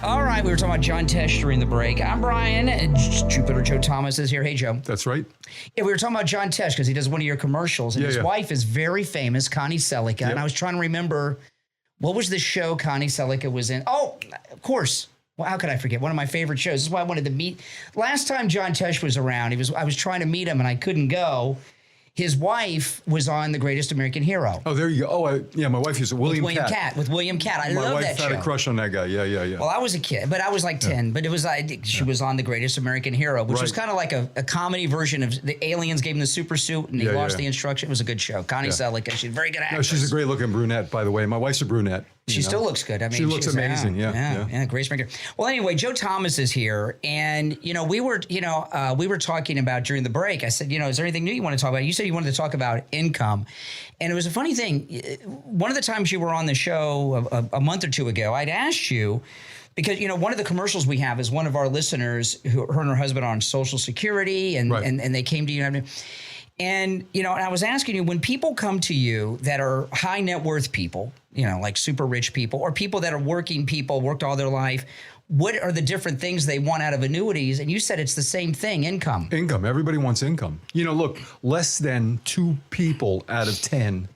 All right, we were talking about John Tesh during the break. I'm Brian, and Jupiter Joe Thomas is here. Hey, Joe. That's right. Yeah, we were talking about John Tesh because he does one of your commercials, and his wife is very famous, Connie Selica. And I was trying to remember, what was the show Connie Selica was in? Oh, of course. Well, how could I forget? One of my favorite shows. This is why I wanted to meet. Last time John Tesh was around, I was trying to meet him, and I couldn't go. His wife was on The Greatest American Hero. Oh, there you go. Oh, my wife used to William Katt. With William Katt. I love that show. My wife had a crush on that guy. Yeah. Well, I was a kid, but I was like 10. But it was she was on The Greatest American Hero, which was kind of like a comedy version of the aliens gave him the super suit and he lost the instruction. It was a good show. Connie Selica, she's a very good actress. No, she's a great looking brunette, by the way. My wife's a brunette. She still looks good. I mean, she looks amazing. Yeah. Grace Maker. Well, anyway, Joe Thomas is here, and we were talking about during the break. I said, is there anything new you want to talk about? You said you wanted to talk about income, and it was a funny thing. One of the times you were on the show a month or two ago, I'd asked you. Because, one of the commercials we have is one of our listeners, her and her husband are on Social Security, and they came to you. And, and I was asking you, when people come to you that are high net worth people, like super rich people, or people that are working people, worked all their life, what are the different things they want out of annuities? And you said it's the same thing, income. Income. Everybody wants income. Look, less than 2 people out of 10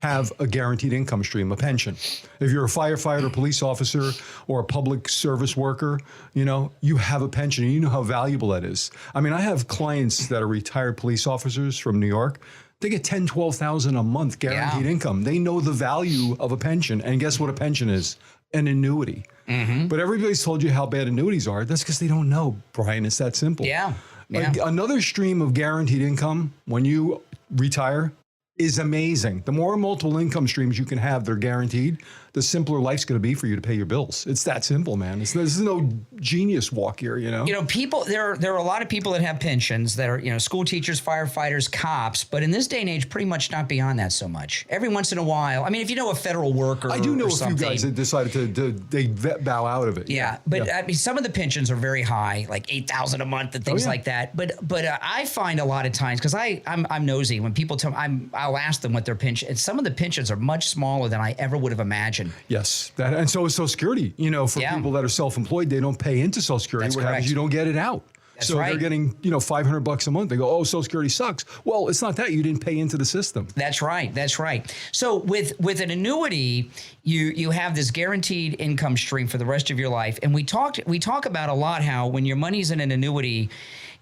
have a guaranteed income stream, a pension. If you're a firefighter, police officer, or a public service worker, you have a pension. And you know how valuable that is. I mean, I have clients that are retired police officers from New York. They get $10,000, $12,000 a month guaranteed income. They know the value of a pension. And guess what a pension is? An annuity. Mm-hmm. But everybody's told you how bad annuities are. That's because they don't know, Brian. It's that simple. Yeah. Another stream of guaranteed income when you retire is amazing. The more multiple income streams you can have, they're guaranteed, the simpler life's going to be for you to pay your bills. It's that simple, man. This is no genius walk here, people, there are a lot of people that have pensions that are, school teachers, firefighters, cops, but in this day and age, pretty much not beyond that so much. Every once in a while, I mean, if you know a federal worker, I do know a few guys that decided they bow out of it. Yeah, but I mean, some of the pensions are very high, like $8,000 a month and things like that. But I find a lot of times, because I'm nosy, when people tell me, I'll ask them what their pension, and some of the pensions are much smaller than I ever would have imagined. Yes, and so is Social Security. For people that are self-employed, they don't pay into Social Security. That's what correct. happens? You don't get it out. That's so right. They're getting, $500 a month. They go, oh, Social Security sucks. Well, it's not that. You didn't pay into the system. That's right. So with an annuity, you have this guaranteed income stream for the rest of your life. And we talk about a lot how when your money's in an annuity,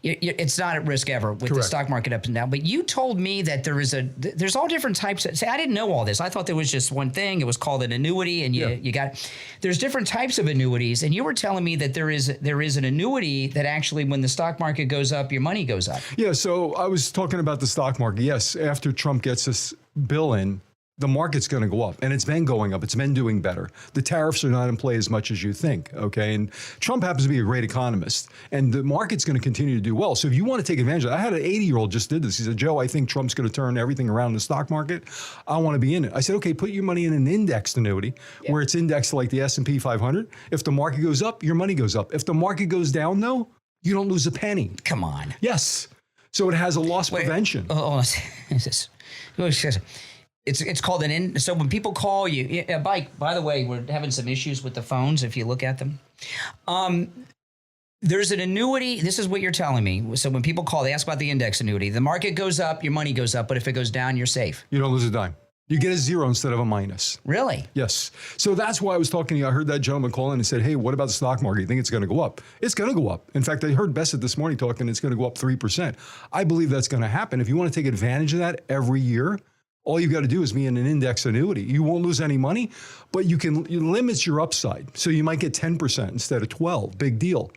it's not at risk ever with the stock market up and down. But you told me that there's all different types. See, I didn't know all this. I thought there was just one thing. It was called an annuity, and there's different types of annuities. And you were telling me that there is an annuity that actually, when the stock market goes up, your money goes up. Yeah. So I was talking about the stock market. Yes, after Trump gets this bill in, the market's going to go up, and it's been going up. It's been doing better. The tariffs are not in play as much as you think, okay? And Trump happens to be a great economist, and the market's going to continue to do well. So if you want to take advantage of it, I had an 80-year-old just did this. He said, Joe, I think Trump's going to turn everything around in the stock market. I want to be in it. I said, okay, put your money in an indexed annuity where it's indexed to like the S&P 500. If the market goes up, your money goes up. If the market goes down, though, you don't lose a penny. Come on. Yes. So it has a loss prevention. It's called so when people call you, by the way, we're having some issues with the phones if you look at them. There's an annuity. This is what you're telling me. So when people call, they ask about the index annuity. The market goes up, your money goes up, but if it goes down, you're safe. You don't lose a dime. You get a zero instead of a minus. Really? Yes. So that's why I was talking to you. I heard that gentleman call in and said, hey, what about the stock market? You think it's going to go up? It's going to go up. In fact, I heard Bassett this morning talking it's going to go up 3%. I believe that's going to happen. If you want to take advantage of that every year, all you've got to do is be in an index annuity. You won't lose any money, but you limit your upside. So you might get 10% instead of 12. Big deal.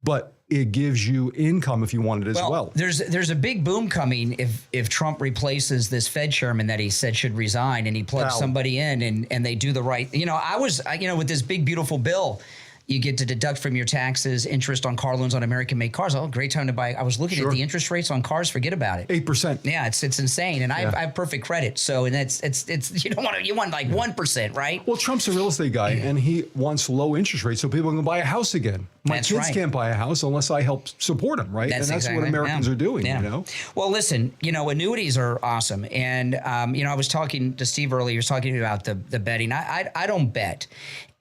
But it gives you income if you want it as well. There's a big boom coming if Trump replaces this Fed chairman that he said should resign, and he plugs somebody in and they do the right. With this big beautiful bill, you get to deduct from your taxes interest on car loans on American-made cars. Oh, great time to buy. I was looking at the interest rates on cars. Forget about it. 8%. Yeah, it's insane, and I have perfect credit. So, and it's you want like 1%, right? Well, Trump's a real estate guy, and he wants low interest rates so people can buy a house again. My kids can't buy a house unless I help support them, right? That's exactly what Americans are doing. Well, listen, annuities are awesome, and I was talking to Steve earlier. He was talking about the betting. I don't bet.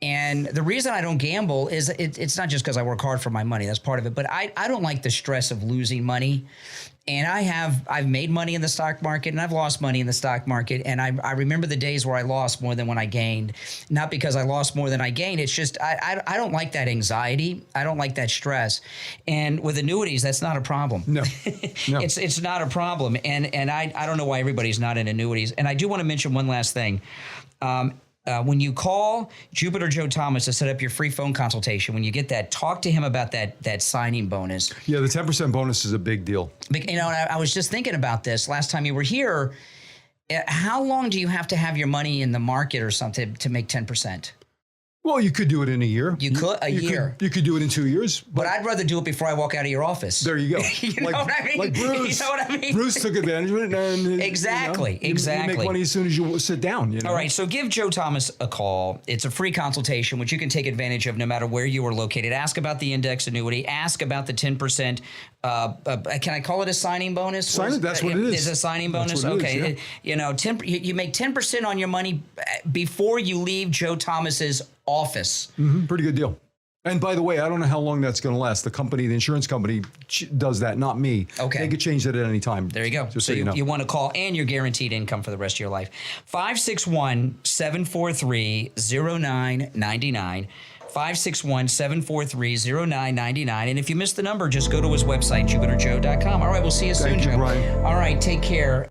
And the reason I don't gamble is it's not just because I work hard for my money. That's part of it. But I don't like the stress of losing money. And I've made money in the stock market and I've lost money in the stock market. And I remember the days where I lost more than when I gained, not because I lost more than I gained. It's just, I don't like that anxiety. I don't like that stress. And with annuities, that's not a problem. No. It's not a problem. And I don't know why everybody's not in annuities. And I do want to mention one last thing. When you call Jupiter Joe Thomas to set up your free phone consultation, when you get that, talk to him about that signing bonus. Yeah, the 10% bonus is a big deal. You know, I was just thinking about this last time you were here. How long do you have to have your money in the market or something to make 10%? Well, you could do it in a year. You could a year. You could do it in 2 years. But I'd rather do it before I walk out of your office. There you go. You know what I mean? Like Bruce. You know what I mean? Bruce took advantage of it. And, Exactly. You Exactly. make money as soon as you sit down. You know? All right. So give Joe Thomas a call. It's a free consultation, which you can take advantage of no matter where you are located. Ask about the index annuity. Ask about the 10%. Can I call it a signing bonus? That's what it is. It's a signing bonus? That's what it Okay. is, yeah. You know, you make 10% on your money before you leave Joe Thomas's office. Pretty good deal. And by the way, I don't know how long that's going to last. The insurance company does that, not me. Okay. They could change that at any time. There you go. Just so you know. you want to call and you're guaranteed income for the rest of your life. 561-743-0999. 561-743-0999. And if you missed the number, just go to his website, jupiterjoe.com. All right, we'll see you soon, Thank you, Joe. Brian. All right, take care.